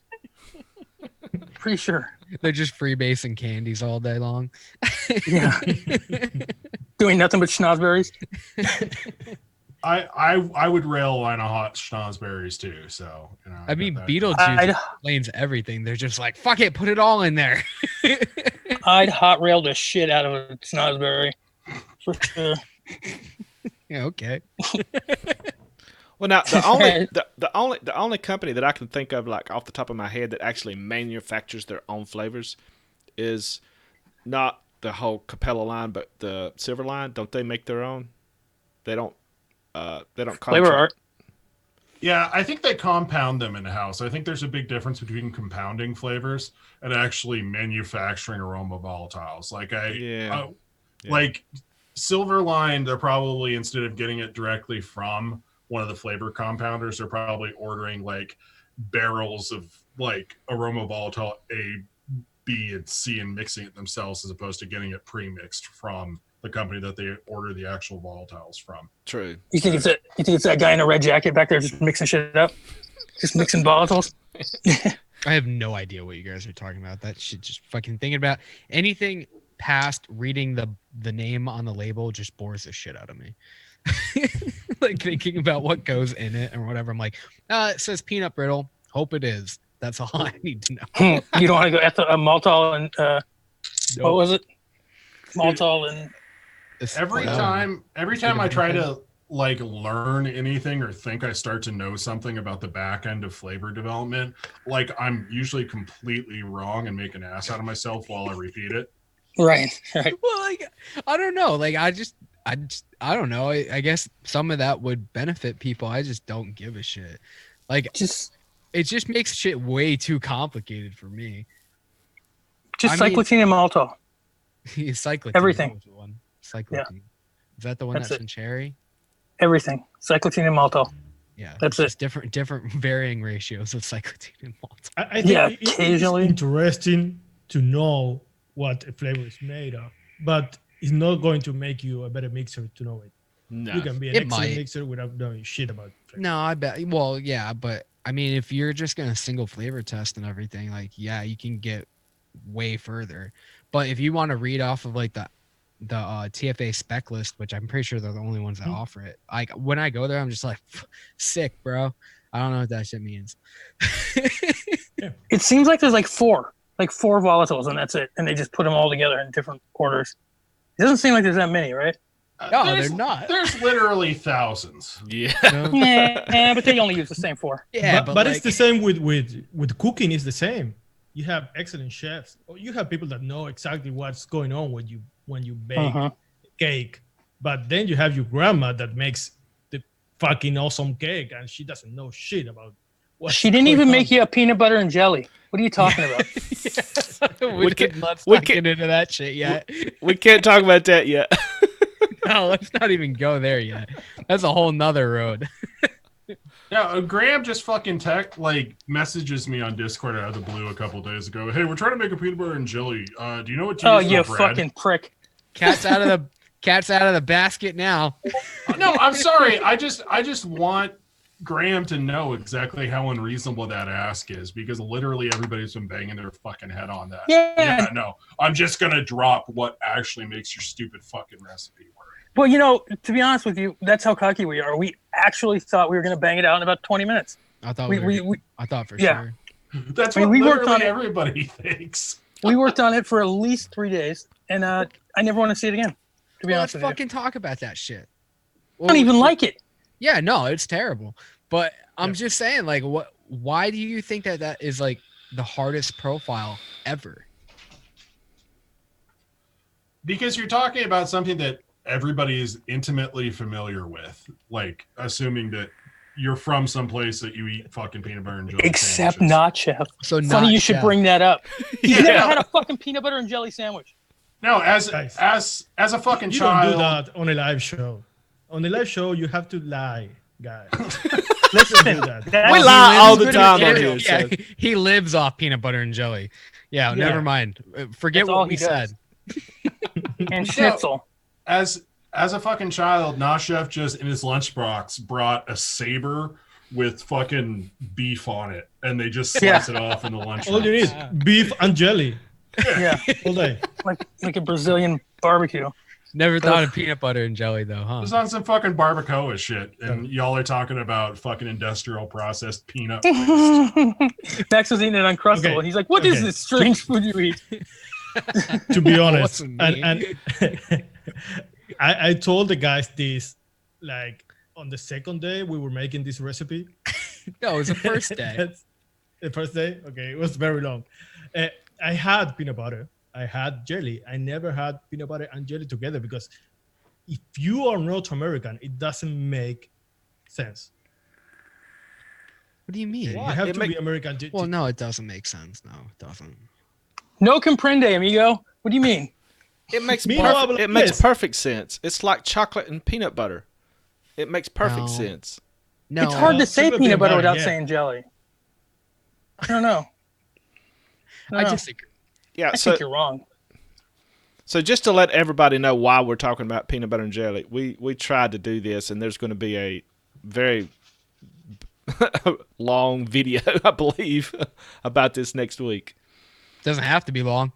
Pretty sure. They're just freebasing candies all day long. Yeah. Doing nothing but schnozberries. I would rail on a hot schnozberries too. So you know. I mean, Beetlejuice explains everything. They're just like, fuck it, put it all in there. I'd hot rail the shit out of a schnozberry for sure. Yeah, okay. Well, now the only company that I can think of, like off the top of my head, that actually manufactures their own flavors is not the whole Capella line, but the Silver line. Don't they make their own? They don't. Flavor Art. Yeah, I think they compound them in house. I think there's a big difference between compounding flavors and actually manufacturing aroma volatiles. Like Silverline, they're probably, instead of getting it directly from one of the flavor compounders, they're probably ordering like barrels of like aroma volatile A, B, and C and mixing it themselves as opposed to getting it pre-mixed from the company that they order the actual volatiles from. True. You think it's that guy in a red jacket back there just mixing shit up? Just mixing volatiles? I have no idea what you guys are talking about. That shit, just fucking thinking about anything past reading the name on the label just bores the shit out of me. Like thinking about what goes in it or whatever. I'm like, it says peanut brittle. Hope it is. That's all I need to know. You don't want to go after a maltol and what was it? Maltol and every time I try to like learn anything or think I start to know something about the back end of flavor development, like I'm usually completely wrong and make an ass out of myself while I repeat it. Right. Well, like I don't know. Like I don't know. I guess some of that would benefit people. I just don't give a shit. Like it just makes shit way too complicated for me. Cyclotine and maltol. Cyclotine. Everything. Cyclotine. Yeah. Is that the one that's in cherry? Everything. Cyclotine and maltol. Yeah. That's it. Different varying ratios of cyclotine and maltol. I think occasionally it's interesting to know what a flavor is made of. but it's not going to make you a better mixer to know it. No. You can be an It excellent might. mixer without knowing shit about flavor. No, I bet. Well, yeah, but I mean, if you're just gonna single flavor test and everything, like, yeah, you can get way further. But if you want to read off of like the TFA spec list, which I'm pretty sure they're the only ones that offer it. Like when I go there, I'm just like, sick, bro. I don't know what that shit means. It seems like there's like four volatiles, and that's it. And they just put them all together in different orders. It doesn't seem like there's that many, right? No, There's- they're not. There's literally thousands. Yeah. No? Yeah, but they only use the same four. Yeah, but it's like, the same with cooking. It's the same. You have excellent chefs. Or you have people that know exactly what's going on when you bake cake. But then you have your grandma that makes the fucking awesome cake, and she doesn't know shit about what. She didn't even make you a peanut butter and jelly. What are you talking about? let's we not can't- get into that shit yet. We can't talk about that yet. No, let's not even go there yet. That's a whole nother road. Yeah, Graham just fucking messages me on Discord out of the blue a couple days ago. Hey, we're trying to make a peanut butter and jelly. Do you know what to Oh, use you for bread? fucking prick. Cat's out of the basket now. No, I'm sorry. I just want Graham to know exactly how unreasonable that ask is, because literally everybody's been banging their fucking head on that. Yeah. No. I'm just gonna drop what actually makes your stupid fucking recipe work. Well, you know, to be honest with you, that's how cocky we are. We actually thought we were going to bang it out in about 20 minutes. I thought I thought for Yeah. sure. That's I what mean, we worked literally on it. everybody thinks. We worked on it for at least 3 days, and I never want to see it again, to be Well, honest let's with fucking talk about that shit. you. I don't even like it. Yeah, no, it's terrible. But I'm just saying, like, why do you think that is like the hardest profile ever? Because you're talking about something that everybody is intimately familiar with, like assuming that you're from someplace that you eat fucking peanut butter and jelly Except sandwiches. not, Chef. So Funny you should bring that up. You've Yeah. never had a fucking peanut butter and jelly sandwich. No, as Guys, as a fucking You child. don't do that on a live show. On a live show, you have to lie, guys. Listen, do that. that's- We lie all the good time on material. here. Yeah, he lives off peanut butter and jelly. Yeah, never mind. Forget That's all what we he does. said. And schnitzel. as a fucking child, Chef just in his lunchbox brought a saber with fucking beef on it, and they just slice it off in the lunch. All you need beef and jelly Yeah, all day. like a Brazilian barbecue. Never thought of peanut butter and jelly though, huh? It's on some fucking barbacoa shit, and y'all are talking about fucking industrial processed peanut. Max was eating it Uncrustable. Okay. And he's like, "What is Okay. this strange food you eat?" To be honest, Wasn't me. and I told the guys this like on the second day we were making this recipe. No, it was the first day. That's the first day. Okay, it was very long. I had peanut butter. I had jelly. I never had peanut butter and jelly together because if you are North American, it doesn't make sense. What do you mean? You have It to make- be American. Well, no, it doesn't make sense. No, it doesn't. No comprende, amigo. What do you mean? It makes Me no perfect, habla it makes inglés. perfect sense. It's like chocolate and peanut butter. It makes perfect No. sense. No, It's hard to well, say super peanut butter peanut butter, without yeah. saying jelly. I don't know. I disagree. Yeah, I so think you're wrong. so just to let everybody know why we're talking about peanut butter and jelly, we tried to do this, and there's going to be a very long video, I believe, about this next week. Doesn't have to be long.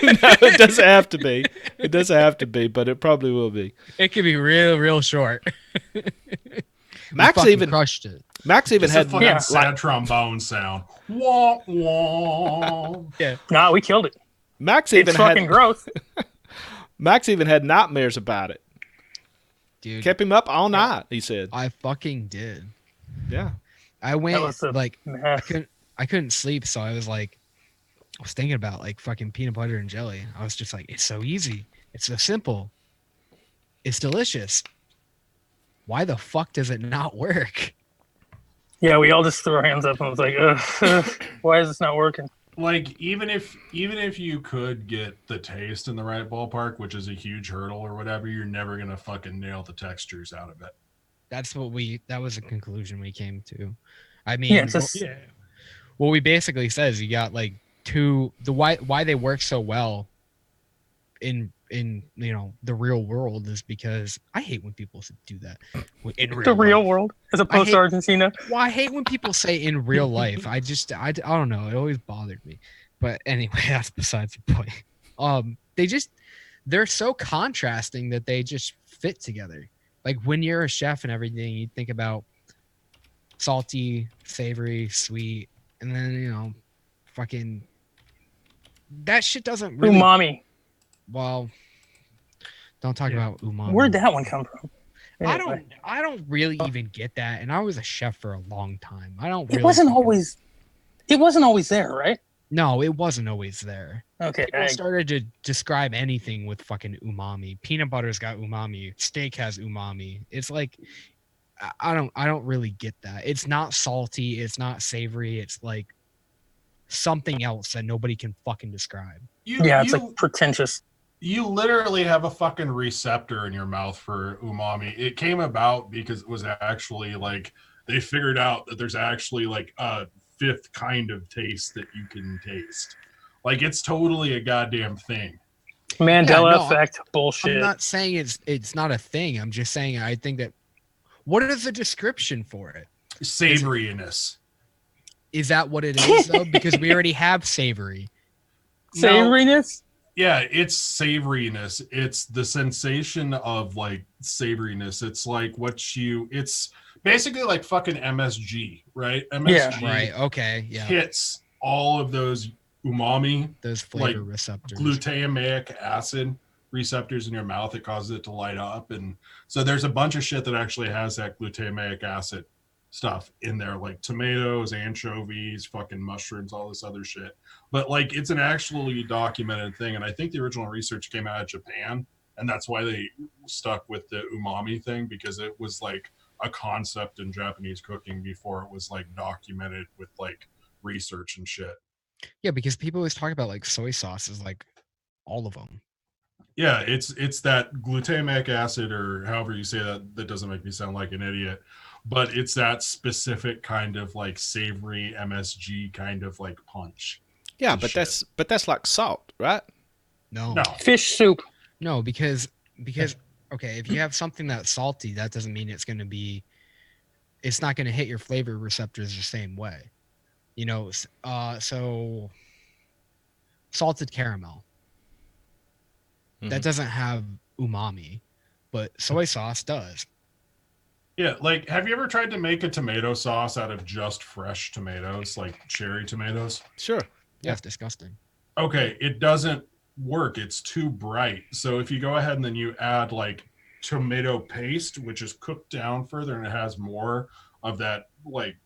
No, it doesn't have to be. It doesn't have to be, but it probably will be. It could be real short. Max Fucking even crushed it. Max even It's a had fucking Yeah. sad trombone sound. Wah, wah. Nah, we killed it. Max even It's fucking had gross. Max even had nightmares about it. Dude, Kept him up all night. He said, I fucking did. "Yeah, I went was a like mess. I couldn't sleep, so I was thinking about like fucking peanut butter and jelly. I was just like, it's so easy. It's so simple. It's delicious. Why the fuck does it not work? Yeah, we all just threw our hands up and was like, ugh, why is this not working? Like even if you could get the taste in the right ballpark, which is a huge hurdle or whatever, you're never gonna fucking nail the textures out of it. That was a conclusion we came to. I mean, Yeah, it's just, Yeah. what we basically said is you got like why they work so well in in the real world is because I hate when people do that in real The real life. world, as opposed to Argentina. Well, I hate when people say in real life. I don't know. It always bothered me. But anyway, that's besides the point. They're so contrasting that they just fit together. Like when you're a chef and everything, you think about salty, savory, sweet, and then fucking that shit doesn't really. Umami. Well, don't talk about umami. Where'd that one come from? Anyway. I don't really even get that, and I was a chef for a long time. I don't. It wasn't always there, right? No, it wasn't always there. Okay. People started to describe anything with fucking umami. Peanut butter's got umami. Steak has umami. It's like I don't really get that. It's not salty. It's not savory. It's like something else that nobody can fucking describe. It's like pretentious. You literally have a fucking receptor in your mouth for umami. It came about because it was actually like they figured out that there's actually like a fifth kind of taste that you can taste. Like it's totally a goddamn thing. Mandela effect bullshit. I'm not saying it's not a thing. I'm just saying I think that. What is the description for it? Savoriness. Is that what it is though? Because we already have savory. Savoriness? Yeah, it's savoriness. It's the sensation of like savoriness. It's like it's basically like fucking MSG, right? MSG right. Okay. Yeah. hits all of those umami, those flavor receptors. Glutamic acid receptors in your mouth. It causes it to light up. And so there's a bunch of shit that actually has that glutamic acid stuff in there, like tomatoes, anchovies, fucking mushrooms, all this other shit. But like it's an actually documented thing, and I think the original research came out of Japan, and that's why they stuck with the umami thing, because it was like a concept in Japanese cooking before it was like documented with like research and shit. Yeah, because people always talk about like soy sauce is like all of them. Yeah, it's that glutamic acid, or however you say that. That doesn't make me sound like an idiot, but it's that specific kind of like savory MSG kind of like punch. Yeah, but that's like salt, right? No. Fish soup. No, because okay, if you have something that's salty, that doesn't mean it's not going to hit your flavor receptors the same way. So salted caramel. Mm-hmm. That doesn't have umami, but soy sauce does. Yeah, like have you ever tried to make a tomato sauce out of just fresh tomatoes, like cherry tomatoes? Sure. Yeah, it's disgusting. Okay, it doesn't work. It's too bright. So if you go ahead and then you add like tomato paste, which is cooked down further and it has more of that like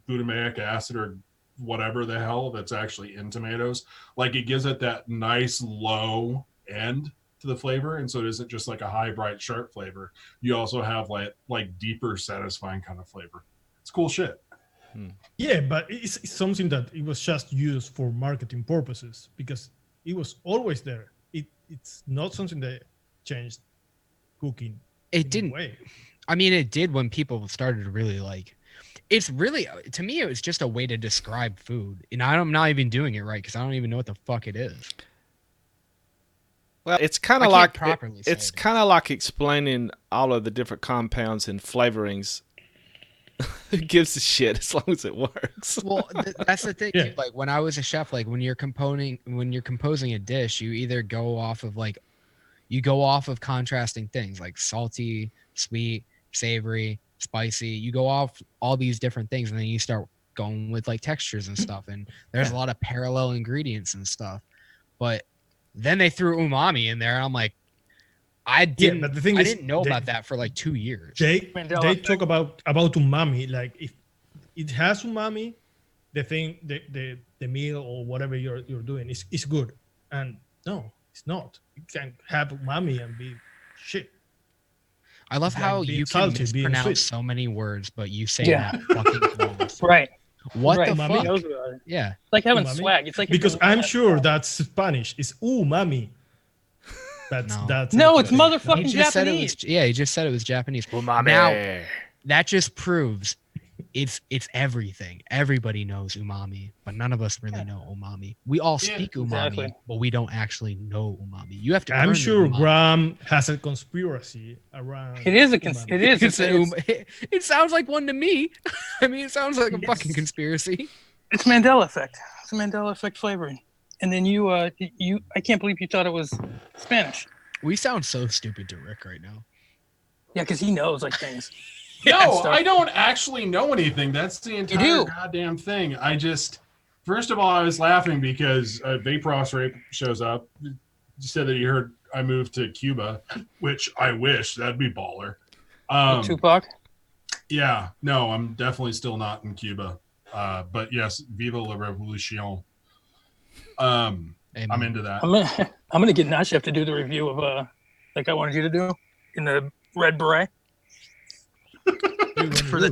glutamic acid or whatever the hell that's actually in tomatoes, like it gives it that nice low end to the flavor, and so it isn't just like a high, bright, sharp flavor. You also have like deeper, satisfying kind of flavor. It's cool shit. Yeah, but it's something that it was just used for marketing purposes because it was always there. It's not something that changed cooking. It didn't. I mean, it did when people started to really like. It's really, to me, it was just a way to describe food, and I'm not even doing it right because I don't even know what the fuck it is. Well, it's kind of like it's kind of like explaining all of the different compounds and flavorings. Who gives a shit as long as it works? Well, that's the thing. Yeah. Like when I was a chef, like when you're composing a dish, you either go off of contrasting things like salty, sweet, savory, spicy. You go off all these different things, and then you start going with like textures and stuff. And there's a lot of parallel ingredients and stuff. But then they threw umami in there, and I'm like, I didn't know about that for like 2 years. They talk about umami, like if it has umami, the meal or whatever you're doing is good. And no, it's not. You can have umami and be shit. I love how you can mispronounce so many words, but you say that fucking flawless. Right. What the fuck? Yeah. It's like having swag. It's like because I'm sure that's Spanish. It's umami. That's it's motherfucking Japanese. He just said it was Japanese. Umami. Now, that just proves it's everything. Everybody knows umami, but none of us really know umami. We all Yeah, speak umami, exactly. but we don't actually know umami. You have to I'm earn sure the umami. Graham has a conspiracy around. It is umami. it is It sounds like one to me. I mean, it sounds like a fucking Yes. conspiracy. it's Mandela effect. It's a Mandela effect flavoring. And then you I can't believe you thought it was Spanish. We sound so stupid to Rick right now. Yeah, because he knows like things. No, stuff. I don't actually know anything. That's the entire do. goddamn thing. I just, first of all, I was laughing because Vapros Rape shows up. He said that he heard I moved to Cuba, which I wish. That'd be baller. Tupac. Yeah, no, I'm definitely still not in Cuba. But yes, Viva la Revolution. I'm Amen. into that. I'm gonna get Nachef to do the review of like I wanted you to do in the red beret for the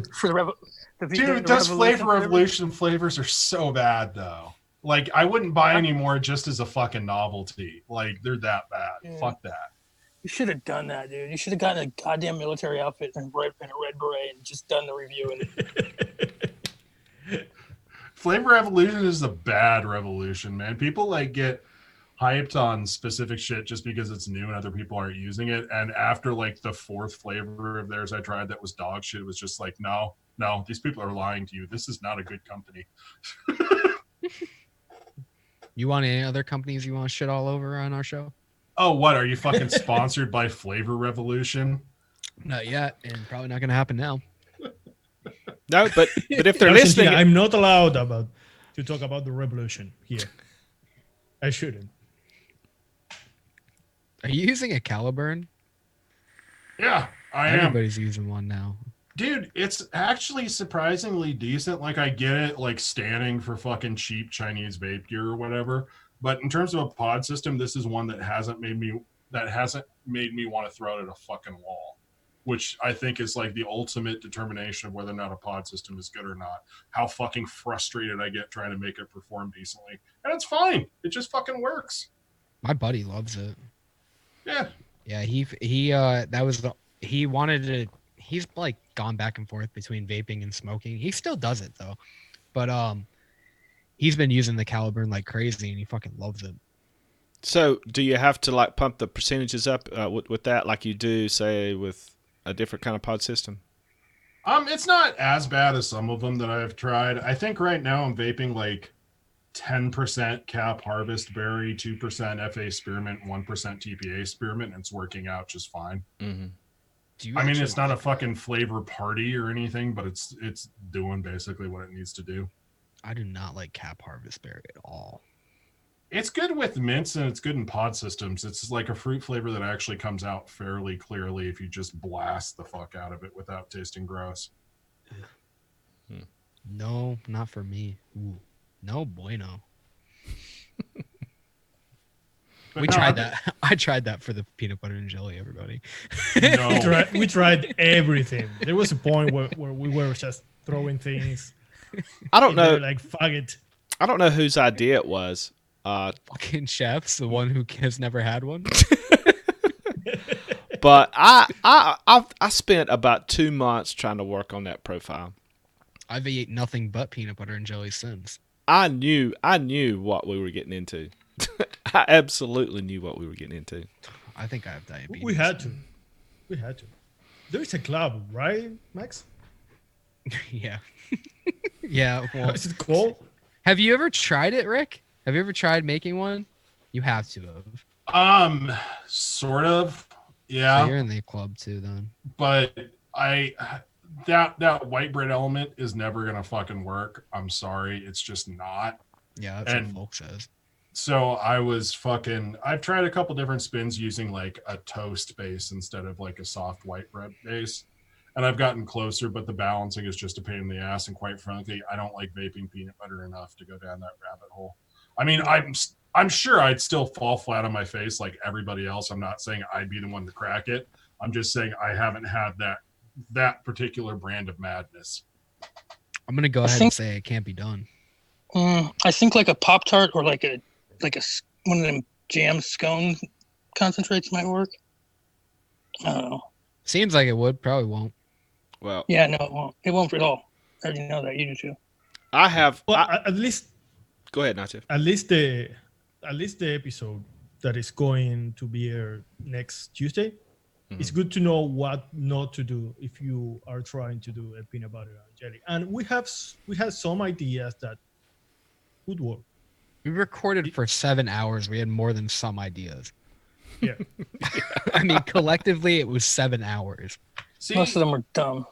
Dude, those Flavor Revolution flavors are so bad though. Like I wouldn't buy anymore just as a fucking novelty. Like they're that bad. Yeah. Fuck that. You should have done that, dude. You should have gotten a goddamn military outfit and a red beret and just done the review. And Flavor Revolution is a bad revolution, man. People like get hyped on specific shit just because it's new and other people aren't using it. And after like the fourth flavor of theirs I tried that was dog shit, it was just like, no, these people are lying to you. This is not a good company. You want any other companies you want to shit all over on our show? Oh, what? Are you fucking sponsored by Flavor Revolution? Not yet, and probably not going to happen now. No, but if they're Argentina, listening, I'm not allowed to talk about the revolution here. I shouldn't. Are you using a Caliburn? Yeah, I am. Everybody's using one now. Dude, it's actually surprisingly decent. Like I get it, like standing for fucking cheap Chinese vape gear or whatever. But in terms of a pod system, this is one that hasn't made me want to throw it at a fucking wall, which I think is like the ultimate determination of whether or not a pod system is good or not. How fucking frustrated I get trying to make it perform decently, and it's fine. It just fucking works. My buddy loves it. Yeah. Yeah, he wanted to. He's like gone back and forth between vaping and smoking. He still does it though, but he's been using the Caliburn like crazy, and he fucking loves it. so do you have to like pump the percentages up with that, like you do, say, with a different kind of pod system? It's not as bad as some of them that I've tried. I think right now I'm vaping like 10% cap harvest berry, 2% FA spearmint, 1% TPA spearmint, and it's working out just fine. Mm-hmm. I mean, it's not a fucking flavor party or anything, but it's doing basically what it needs to do. I do not like cap harvest berry at all. It's good with mints and it's good in pod systems. It's like a fruit flavor that actually comes out fairly clearly if you just blast the fuck out of it without tasting gross. No, not for me. Ooh, no bueno. But We no, tried that. I tried that for the peanut butter and jelly, everybody. No. We tried everything. There was a point where we were just throwing things. I don't know. Like, fuck it. I don't know whose idea it was. Fucking Chefs, the one who has never had one. But I spent about 2 months trying to work on that profile. I've eaten nothing but peanut butter and jelly since. I knew what we were getting into. I absolutely knew what we were getting into. I think I have diabetes. We had to. There is a club, right, Max? Yeah. Yeah. Well, Is it called? have you ever tried it, Rick? Have you ever tried making one? You have to have. Sort of. So Yeah. you're in the club too, then. But that white bread element is never gonna fucking work. I'm sorry, it's just not. Yeah, that's And- what Folk says. So I've tried a couple different spins using like a toast base instead of like a soft white bread base, and I've gotten closer, but the balancing is just a pain in the ass, and quite frankly I don't like vaping peanut butter enough to go down that rabbit hole. I mean, I'm sure I'd still fall flat on my face like everybody else. I'm not saying I'd be the one to crack it. I'm just saying I haven't had that particular brand of madness. I'm gonna go ahead and say it can't be done. I think like a Pop-Tart or like a one of them jam scone concentrates might work. I don't know. Seems like it would. Probably won't. Well, Yeah, no, it won't. It won't at all. I didn't know that. You do too. I have. Well, at least Go ahead, Nacho. at least the episode that is going to be aired next Tuesday. It's good to know what not to do if you are trying to do a peanut butter and jelly. And we had some ideas that would work. We recorded for 7 hours. We had more than some ideas. Yeah. I mean, collectively, it was 7 hours. See, Most of them were dumb.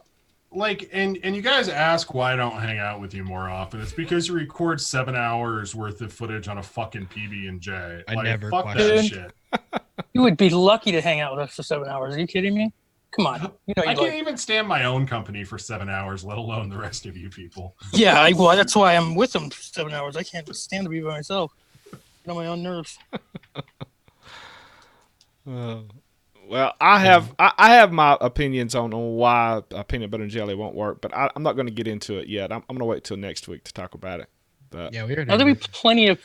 like, and you guys ask why I don't hang out with you more often. It's because you record 7 hours worth of footage on a fucking PB&J. I like, never fuck question that it. shit. You would be lucky to hang out with us for 7 hours. Are you kidding me? Come on. You know I you can't like. even stand my own company for 7 hours, let alone the rest of you people. Yeah, well, that's why I'm with them for 7 hours. I can't stand to be by myself. Get on my own nerves. Well, I have my opinions on why peanut butter and jelly won't work, but I'm not going to get into it yet. I'm going to wait till next week to talk about it. But Yeah, we already. There'll be plenty of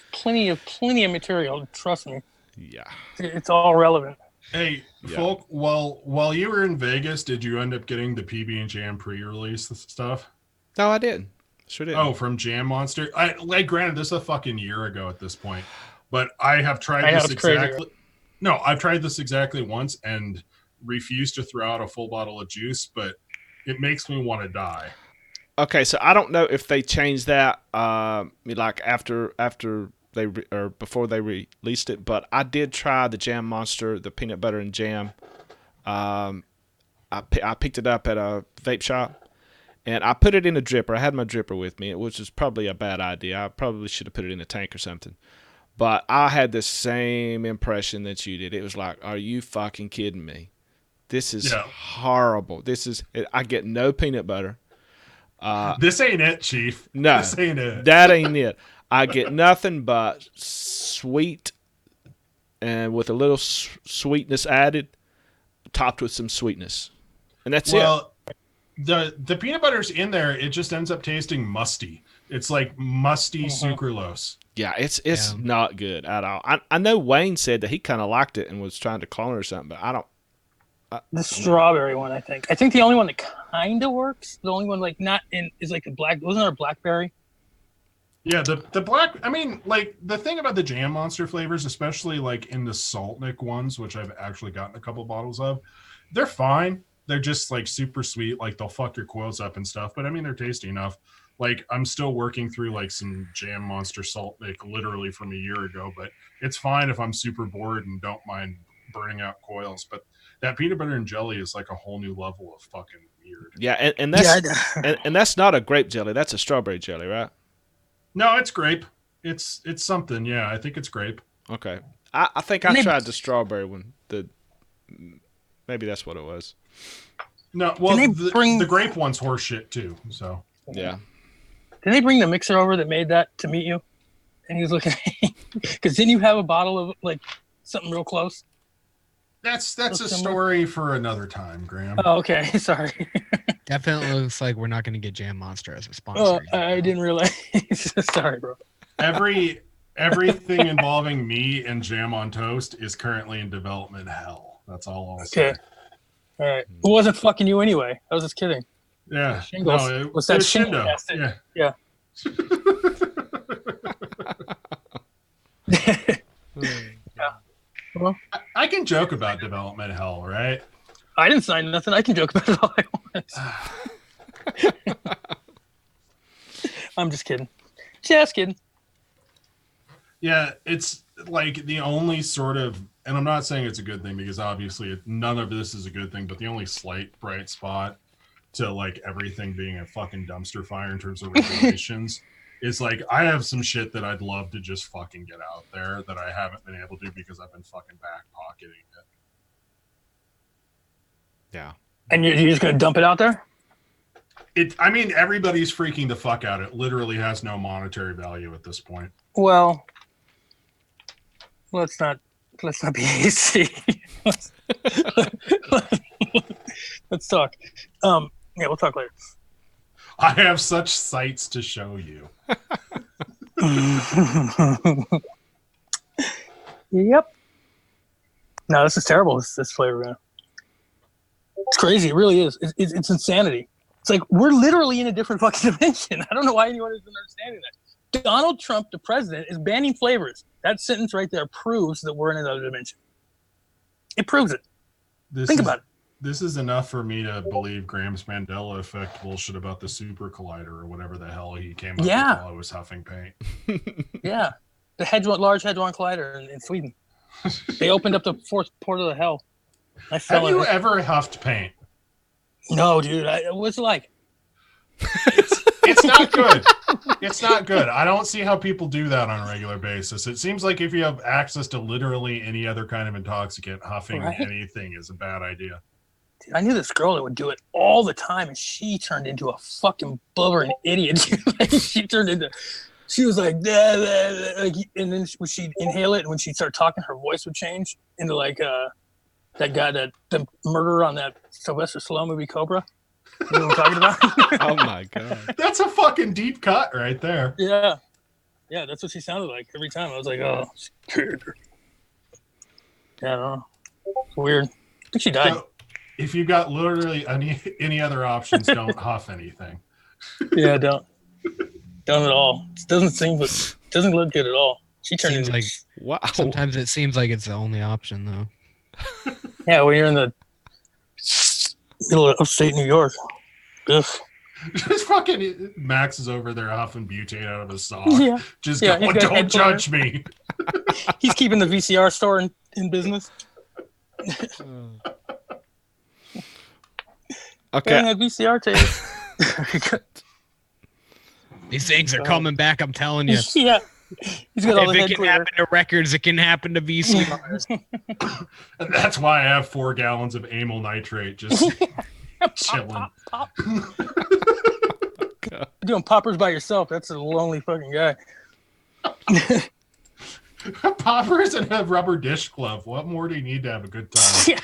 material. Trust me. yeah, It's all relevant. Hey, Yeah. Folk, while you were in Vegas, did you end up getting the PB and Jam pre-release stuff? no, I didn't. Sure didn't. Oh, from Jam Monster. Granted, this is a fucking year ago at this point, but I have tried I know, this it's crazy, exactly. No, I've tried this exactly once and refused to throw out a full bottle of juice, but it makes me want to die. Okay, so I don't know if they changed that, like after they or before they released it, but I did try the Jam Monster, the peanut butter and jam. I picked it up at a vape shop, and I put it in a dripper. I had my dripper with me, which was probably a bad idea. I probably should have put it in a tank or something. But I had the same impression that you did. It was like, are you fucking kidding me? This is horrible. I get no peanut butter. This ain't it, Chief. No, This ain't it. that ain't it. I get nothing but sweet and with a little sweetness added, topped with some sweetness. And that's it. Well, the peanut butter's in there. It just ends up tasting musty. It's like musty sucralose. Yeah, it's not good at all. I know Wayne said that he kind of liked it and was trying to clone it or something, but I don't. The strawberry one, I think. I think the only one that kind of works, the only one like not in, is like the black. Wasn't there a blackberry? Yeah, the black. I mean, like the thing about the Jam Monster flavors, especially like in the Saltnik ones, which I've actually gotten a couple bottles of, they're fine. They're just like super sweet. Like they'll fuck your quills up and stuff. But I mean, they're tasty enough. Like I'm still working through like some Jam Monster Saltnik literally from a year ago, but it's fine if I'm super bored and don't mind burning out coils. But that peanut butter and jelly is like a whole new level of fucking weird. Yeah, and that's and that's not a grape jelly. That's a strawberry jelly, right? No, it's grape. It's something. Yeah, I think it's grape. Okay. I think I tried the strawberry one. Maybe that's what it was. No, well, bring- the grape one's horse shit too. So Yeah. Did they bring the mixer over that made that to meet you? And he was looking at me. Because didn't you have a bottle of like something real close? that's a story for another time, Graham. Oh, okay. Sorry. Definitely looks like we're not going to get Jam Monster as a sponsor. I didn't realize. Sorry, bro. Everything involving me and Jam on Toast is currently in development hell. That's all I'll say. Okay. All right. It wasn't fucking you anyway. I was just kidding. Yeah. Shingles. No, it Was that was Shindo? Shindo. Yeah. Well, I can joke about development hell, right? I didn't sign nothing. I can joke about it all I want. I'm just kidding. Just kidding. Yeah, it's like the only sort of, and I'm not saying it's a good thing because obviously none of this is a good thing, but the only slight bright spot to like everything being a fucking dumpster fire in terms of regulations is like I have some shit that I'd love to just fucking get out there that I haven't been able to because I've been fucking back pocketing it. Yeah. And you're just going to dump it out there? I mean, everybody's freaking the fuck out. It literally has no monetary value at this point. Well, let's not be hasty. Let's talk. Yeah, we'll talk later. I have such sights to show you. Yep. No, this is terrible. This flavor, man. It's crazy. It really is. It's insanity. It's like we're literally in a different fucking dimension. I don't know why anyone isn't understanding that. Donald Trump, the president, is banning flavors. That sentence right there proves that we're in another dimension. It proves it. Think about it. This is enough for me to believe Graham's Mandela effect bullshit about the super collider or whatever the hell he came up with while I was huffing paint. Yeah. The Large Hadron Collider in Sweden. They opened up the fourth portal of hell. Have you ever huffed paint? No, dude. What's it like? It's not good. It's not good. I don't see how people do that on a regular basis. It seems like if you have access to literally any other kind of intoxicant, huffing anything is a bad idea. Dude, I knew this girl that would do it all the time, and she turned into a fucking blubbering idiot. She was like, "Nah, nah, nah," like, and then when she'd inhale it, and when she'd start talking, her voice would change into like that guy, the murderer on that Sylvester Stallone movie, Cobra. You know what I'm talking about? Oh my god, that's a fucking deep cut right there. Yeah, that's what she sounded like every time. I was like, oh, scared. Yeah, I don't know. It's weird. I think she died. So, if you got literally any other options, don't huff anything. Yeah, don't at all. It doesn't look good at all. She turned into like wow. Sometimes it seems like it's the only option though. Yeah, when you're in the middle of upstate New York. Ugh. Just fucking Max is over there huffing butane out of his sock. Yeah. Just going, don't judge me. He's keeping the VCR store in business. Okay. I had VCR tapes. These things are coming back, I'm telling you. Yeah. He's got all If the it head can clear. happen to records, it can happen to VCRs. And that's why I have 4 gallons of amyl nitrate just chilling. Pop. You're doing poppers by yourself. That's a lonely fucking guy. Poppers and a rubber dish glove. What more do you need to have a good time?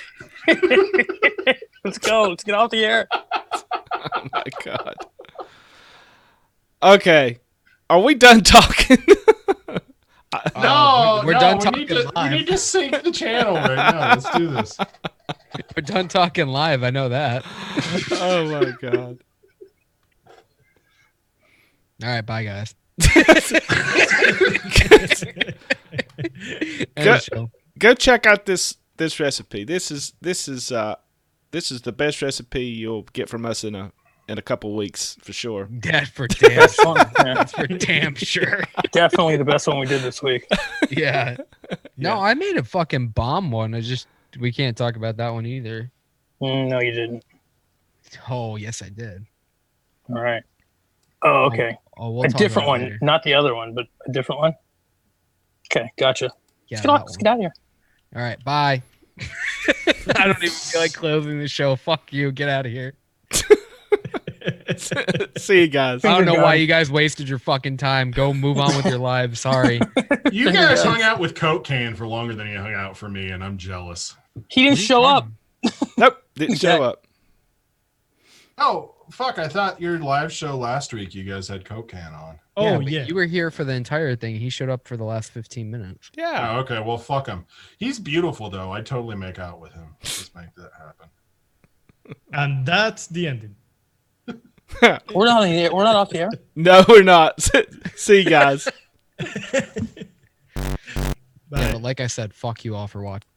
Let's go. Let's get off the air. Oh my god. Okay, are we done talking? No, we're done talking live. We need to sync the channel right now. Let's do this. We're done talking live. I know that. Oh my god. All right, bye guys. Go check out this recipe. This is the best recipe you'll get from us in a couple weeks for sure. That's for damn sure. Yeah. That's for damn sure. Definitely the best one we did this week. Yeah. No, I made a fucking bomb one. We can't talk about that one either. No, you didn't. Oh, yes, I did. All right. Oh, okay. We'll a talk different about it one, later. not the other one, but a different one. Okay, gotcha. Yeah, Let's get out of here. All right, bye. I don't even feel like closing the show. Fuck you. Get out of here. See you guys. I don't know why you guys wasted your fucking time. Go move on with your lives. Sorry. You guys hung out with Coke Can for longer than you hung out for me, and I'm jealous. He didn't show up. Nope, didn't show up. Oh, fuck. I thought your live show last week you guys had Coke Can on. Oh, but yeah. You were here for the entire thing. He showed up for the last 15 minutes. Yeah. Oh, okay. Well, fuck him. He's beautiful, though. I'd totally make out with him. Let's make that happen. And that's the ending. We're not on the air. We're not off the air. No, we're not. See you guys. Bye. Yeah, but like I said, fuck you all for watching.